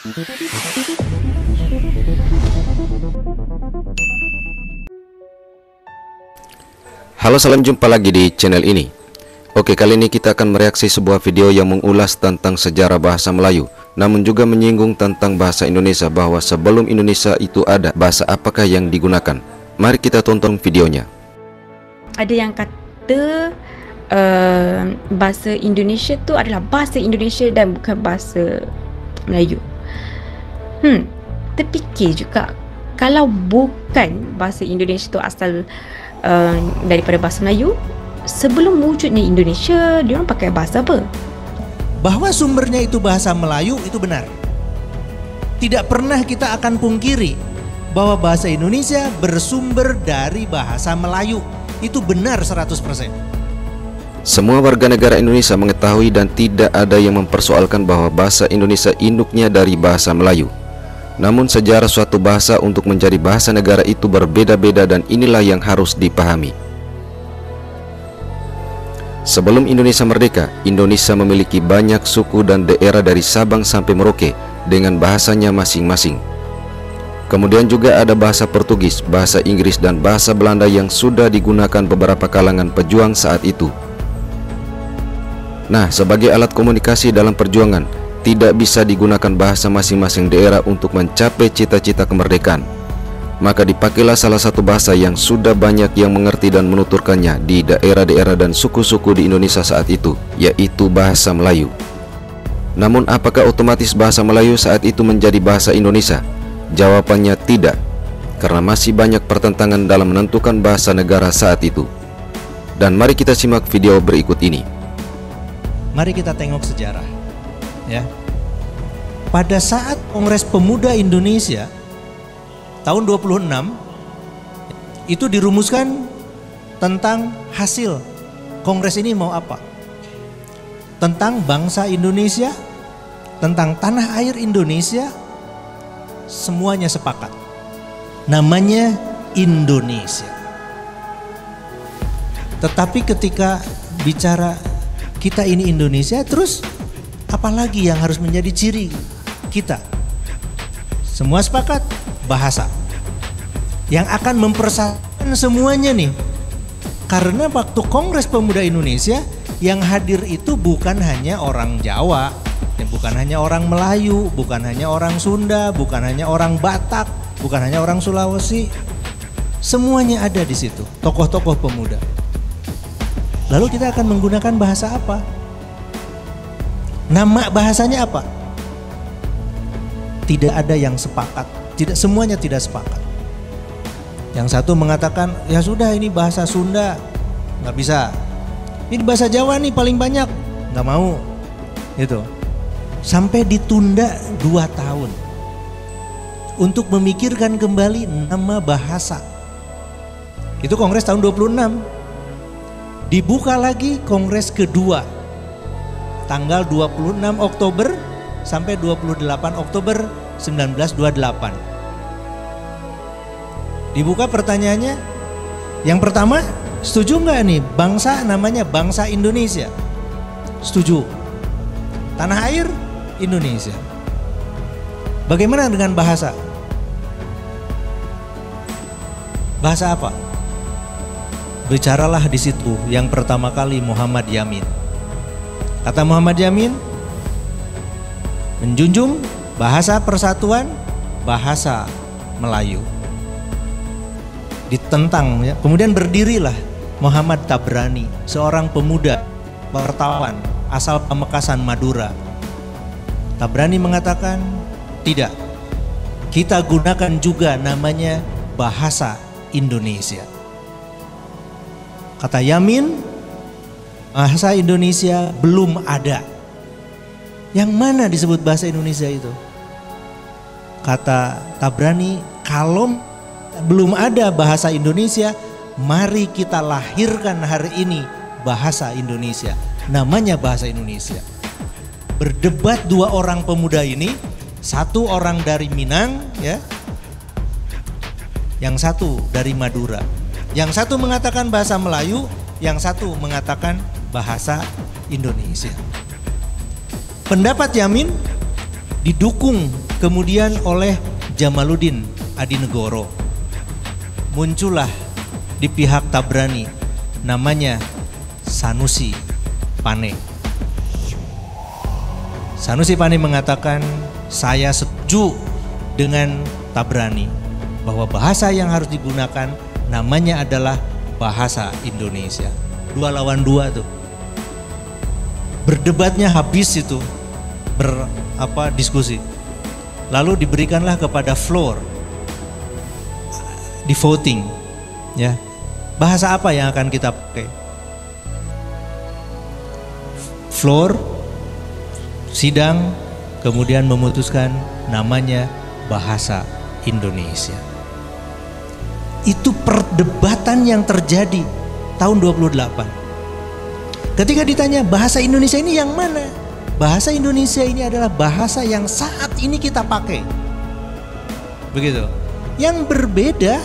Halo, salam jumpa lagi di channel ini. Oke, kali ini kita akan mereaksi sebuah video yang mengulas tentang sejarah bahasa Melayu, namun juga menyinggung tentang bahasa Indonesia, bahwa sebelum Indonesia itu ada, bahasa apakah yang digunakan. Mari kita tonton videonya. Ada yang kata bahasa Indonesia tu adalah bahasa Indonesia dan bukan bahasa Melayu. Terfikir juga, kalau bukan bahasa Indonesia tu asal daripada bahasa Melayu, sebelum wujudnya Indonesia, dia orang pakai bahasa apa? Bahwa sumbernya itu bahasa Melayu itu benar. Tidak pernah kita akan pungkiri bahwa bahasa Indonesia bersumber dari bahasa Melayu. Itu benar 100%. Semua warga negara Indonesia mengetahui dan tidak ada yang mempersoalkan bahwa bahasa Indonesia induknya dari bahasa Melayu. Namun sejarah suatu bahasa untuk menjadi bahasa negara itu berbeda-beda, dan inilah yang harus dipahami. Sebelum Indonesia merdeka, Indonesia memiliki banyak suku dan daerah dari Sabang sampai Merauke dengan bahasanya masing-masing. Kemudian juga ada bahasa Portugis, bahasa Inggris, dan bahasa Belanda yang sudah digunakan beberapa kalangan pejuang saat itu. Nah, sebagai alat komunikasi dalam perjuangan, tidak bisa digunakan bahasa masing-masing daerah untuk mencapai cita-cita kemerdekaan. Maka dipakailah salah satu bahasa yang sudah banyak yang mengerti dan menuturkannya di daerah-daerah dan suku-suku di Indonesia saat itu, yaitu bahasa Melayu. Namun apakah otomatis bahasa Melayu saat itu menjadi bahasa Indonesia? Jawabannya tidak, karena masih banyak pertentangan dalam menentukan bahasa negara saat itu. Dan mari kita simak video berikut ini. Mari kita tengok sejarah, ya. Pada saat Kongres Pemuda Indonesia tahun 26 itu dirumuskan tentang hasil kongres ini mau apa? Tentang bangsa Indonesia, tentang tanah air Indonesia, semuanya sepakat. Namanya Indonesia. Tetapi ketika bicara kita ini Indonesia, terus apalagi yang harus menjadi ciri kita? Semua sepakat, bahasa yang akan mempersatukan semuanya nih. Karena waktu Kongres Pemuda Indonesia yang hadir itu bukan hanya orang Jawa, bukan hanya orang Melayu, bukan hanya orang Sunda, bukan hanya orang Batak, bukan hanya orang Sulawesi. Semuanya ada di situ, tokoh-tokoh pemuda. Lalu kita akan menggunakan bahasa apa? Nama bahasanya apa? Tidak ada yang sepakat. Semuanya tidak sepakat. Yang satu mengatakan, ya sudah ini bahasa Sunda, nggak bisa. Ini bahasa Jawa nih paling banyak, nggak mau. Gitu. Sampai ditunda 2 tahun untuk memikirkan kembali nama bahasa. Itu Kongres tahun 26. Dibuka lagi Kongres kedua tanggal 26 Oktober sampai 28 Oktober 1928. Dibuka pertanyaannya, yang pertama, setuju nggak nih bangsa namanya bangsa Indonesia? Setuju. Tanah air Indonesia. Bagaimana dengan bahasa? Bahasa apa? Bicaralah di situ yang pertama kali Muhammad Yamin. Kata Muhammad Yamin, menjunjung bahasa persatuan, bahasa Melayu. Ditentang, ya. Kemudian berdirilah Muhammad Tabrani, seorang pemuda wartawan asal Pamekasan, Madura. Tabrani mengatakan, tidak, kita gunakan juga namanya bahasa Indonesia. Kata Yamin, bahasa Indonesia belum ada. Yang mana disebut bahasa Indonesia itu? Kata Tabrani, kalau belum ada bahasa Indonesia, mari kita lahirkan hari ini bahasa Indonesia. Namanya bahasa Indonesia. Berdebat 2 orang pemuda ini, satu orang dari Minang, ya, yang satu dari Madura. Yang satu mengatakan bahasa Melayu, yang satu mengatakan bahasa Indonesia. Pendapat Yamin, didukung kemudian oleh Jamaluddin Adinegoro. Muncullah di pihak Tabrani namanya Sanusi Pane. Sanusi Pane mengatakan, saya setuju dengan Tabrani bahwa bahasa yang harus digunakan namanya adalah bahasa Indonesia. 2 lawan 2 tuh. Berdebatnya habis itu, diskusi. Lalu diberikanlah kepada floor di voting, ya. Bahasa apa yang akan kita pakai? Floor sidang kemudian memutuskan namanya bahasa Indonesia. Itu perdebatan yang terjadi tahun 28. Ketika ditanya bahasa Indonesia ini yang mana? Bahasa Indonesia ini adalah bahasa yang saat ini kita pakai. Begitu. Yang berbeda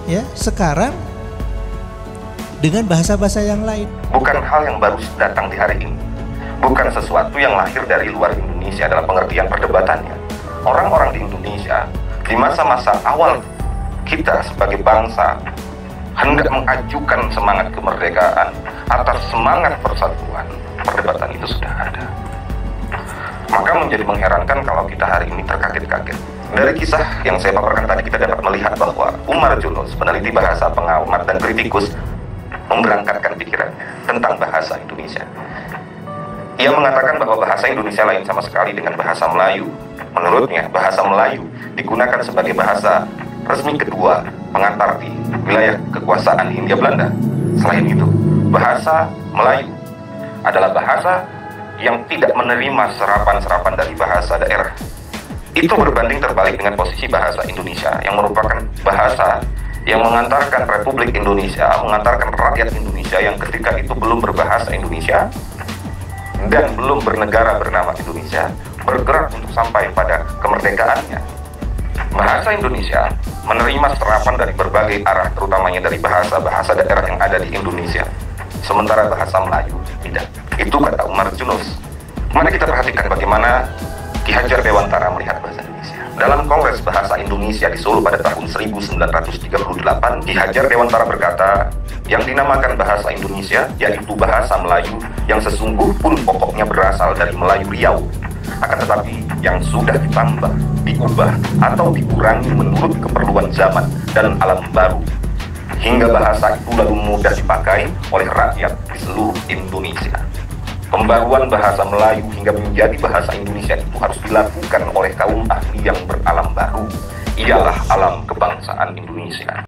ya sekarang dengan bahasa-bahasa yang lain. Bukan hal yang baru datang di hari ini. Bukan sesuatu yang lahir dari luar Indonesia dalam pengertian perdebatannya. Orang-orang di Indonesia di masa-masa awal kita sebagai bangsa hendak mengajukan semangat kemerdekaan atas semangat persatuan, perdebatan itu sudah ada. Maka menjadi mengherankan kalau kita hari ini terkaget-kaget. Dari kisah yang saya paparkan tadi kita dapat melihat bahwa Umar Yunus, peneliti bahasa, pengamat dan kritikus, memberangkatkan pikirannya tentang bahasa Indonesia. Ia mengatakan bahwa bahasa Indonesia lain sama sekali dengan bahasa Melayu. Menurutnya, bahasa Melayu digunakan sebagai bahasa resmi kedua pengantar di wilayah kekuasaan Hindia Belanda. Selain itu, bahasa Melayu adalah bahasa yang tidak menerima serapan-serapan dari bahasa daerah. Itu berbanding terbalik dengan posisi bahasa Indonesia yang merupakan bahasa yang mengantarkan Republik Indonesia, mengantarkan rakyat Indonesia yang ketika itu belum berbahasa Indonesia dan belum bernegara bernama Indonesia, bergerak untuk sampai pada kemerdekaannya. Bahasa Indonesia menerima serapan dari berbagai arah, terutamanya dari bahasa-bahasa daerah yang ada di Indonesia. Sementara bahasa Melayu tidak. Itu kata Umar Yunus. Mari kita perhatikan bagaimana Ki Hajar Dewantara melihat bahasa Indonesia. Dalam Kongres Bahasa Indonesia di Solo pada tahun 1938, Ki Hajar Dewantara berkata, yang dinamakan bahasa Indonesia yaitu bahasa Melayu yang sesungguh pun pokoknya berasal dari Melayu Riau. Akan tetapi yang sudah ditambah, diubah atau dikurangi menurut keperluan zaman dan alam baru, hingga bahasa itu lalu mudah dipakai oleh rakyat di seluruh Indonesia. Pembaruan bahasa Melayu hingga menjadi bahasa Indonesia itu harus dilakukan oleh kaum ahli yang beralam baru. Ialah alam kebangsaan Indonesia.